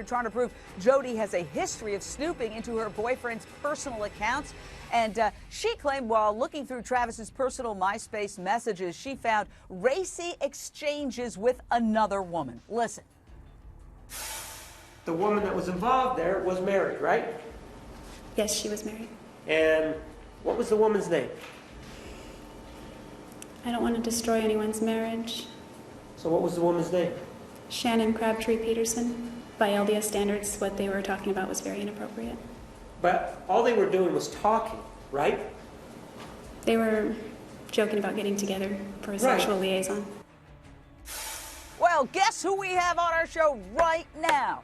prosecutor trying to prove Jodi has a history of snooping into her boyfriend's personal accounts. And she claimed while looking through Travis's personal MySpace messages, she found racy exchanges with another woman. Listen. The woman that was involved there was married, right? Yes, she was married. And what was the woman's name? I don't want to destroy anyone's marriage. So what was the woman's name? Shannon Crabtree Peterson. By LDS standards, what they were talking about was very inappropriate. But all they were doing was talking, right? They were joking about getting together for a sexual liaison. Well, guess who we have on our show right now?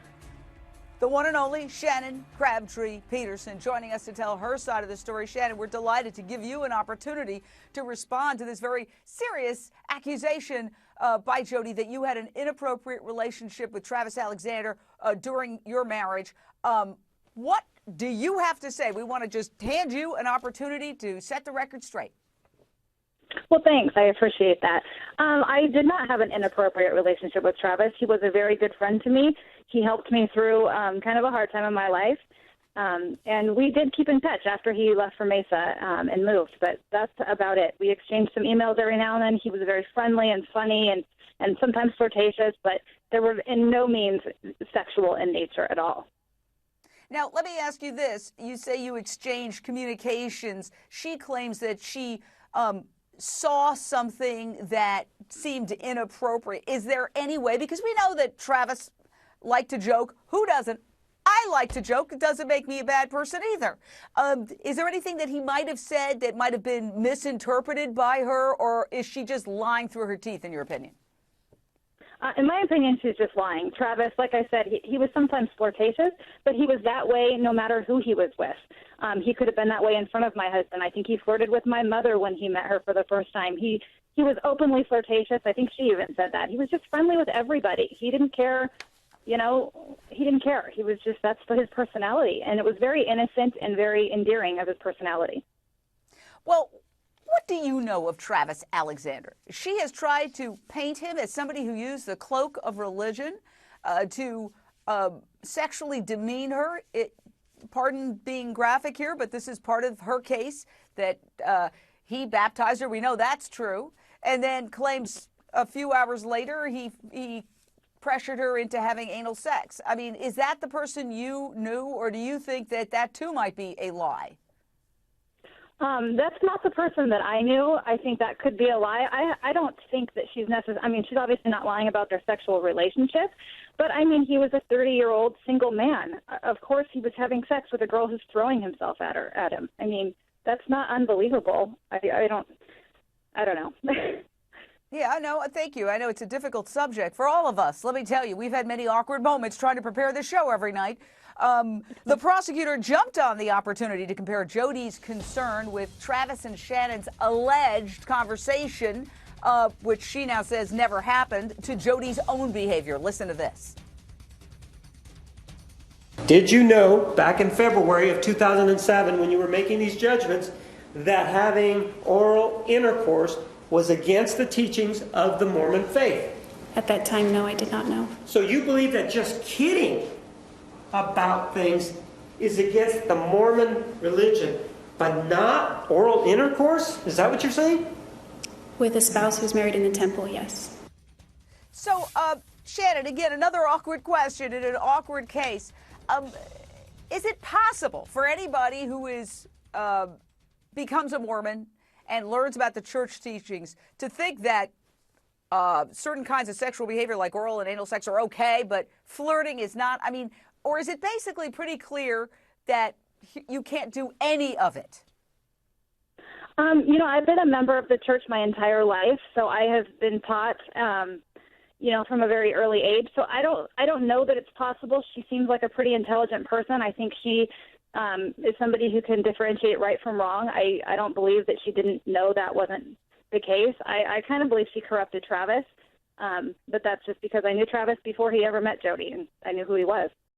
The one and only Shannon Crabtree Peterson joining us to tell her side of the story. Shannon, we're delighted to give you an opportunity to respond to this very serious accusation by Jodi that you had an inappropriate relationship with Travis Alexander during your marriage. What do you have to say? We want to just hand you an opportunity to set the record straight. Well, thanks. I appreciate that. I did not have an inappropriate relationship with Travis. He was a very good friend to me. He helped me through kind of a hard time in my life. And we did keep in touch after he left for Mesa and moved, but that's about it. We exchanged some emails every now and then. He was very friendly and funny and sometimes flirtatious, but they were in no means sexual in nature at all. Now, let me ask you this. You say you exchanged communications. She claims that she saw something that seemed inappropriate. Is there any way, because we know that Travis liked to joke. Who doesn't? I like to joke. It doesn't make me a bad person either. Is there anything that he might have said that might have been misinterpreted by her, or is she just lying through her teeth, in your opinion? In my opinion, she's just lying. Travis, like I said, he was sometimes flirtatious, but he was that way no matter who he was with. He could have been that way in front of my husband. I think he flirted with my mother when he met her for the first time. He was openly flirtatious. I think she even said that. He was just friendly with everybody. He didn't care. You know, he didn't care. He was just, that's his personality. And it was very innocent and very endearing of his personality. Well, what do you know of Travis Alexander? She has tried to paint him as somebody who used the cloak of religion to sexually demean her. Pardon being graphic here, but this is part of her case that he baptized her. We know that's true. And then claims a few hours later he pressured her into having anal sex. I mean, is that the person you knew, or do you think that that too might be a lie? That's not the person that I knew. I think that could be a lie. I don't think that she's necessarily, I mean, she's obviously not lying about their sexual relationship, but I mean, he was a 30-year-old single man. Of course, he was having sex with a girl who's throwing himself at him. I mean, that's not unbelievable. I don't know. Yeah, I know. Thank you. I know it's a difficult subject for all of us. Let me tell you, we've had many awkward moments trying to prepare this show every night. The prosecutor jumped on the opportunity to compare Jodi's concern with Travis and Shannon's alleged conversation, which she now says never happened, to Jodi's own behavior. Listen to this. Did you know back in February of 2007, when you were making these judgments, that having oral intercourse was against the teachings of the Mormon faith? At that time, no, I did not know. So you believe that just kidding about things is against the Mormon religion, but not oral intercourse? Is that what you're saying? With a spouse who's married in the temple, yes. So, Shannon, again, another awkward question in an awkward case. Is it possible for anybody who is becomes a Mormon and learns about the church teachings to think that certain kinds of sexual behavior like oral and anal sex are okay, but flirting is not? I mean, or is it basically pretty clear that you can't do any of it? You know, I've been a member of the church my entire life, so I have been taught, you know, from a very early age. So I don't know that it's possible. She seems like a pretty intelligent person. I think she is somebody who can differentiate right from wrong. I don't believe that she didn't know that wasn't the case. I kind of believe she corrupted Travis, but that's just because I knew Travis before he ever met Jodi, and I knew who he was.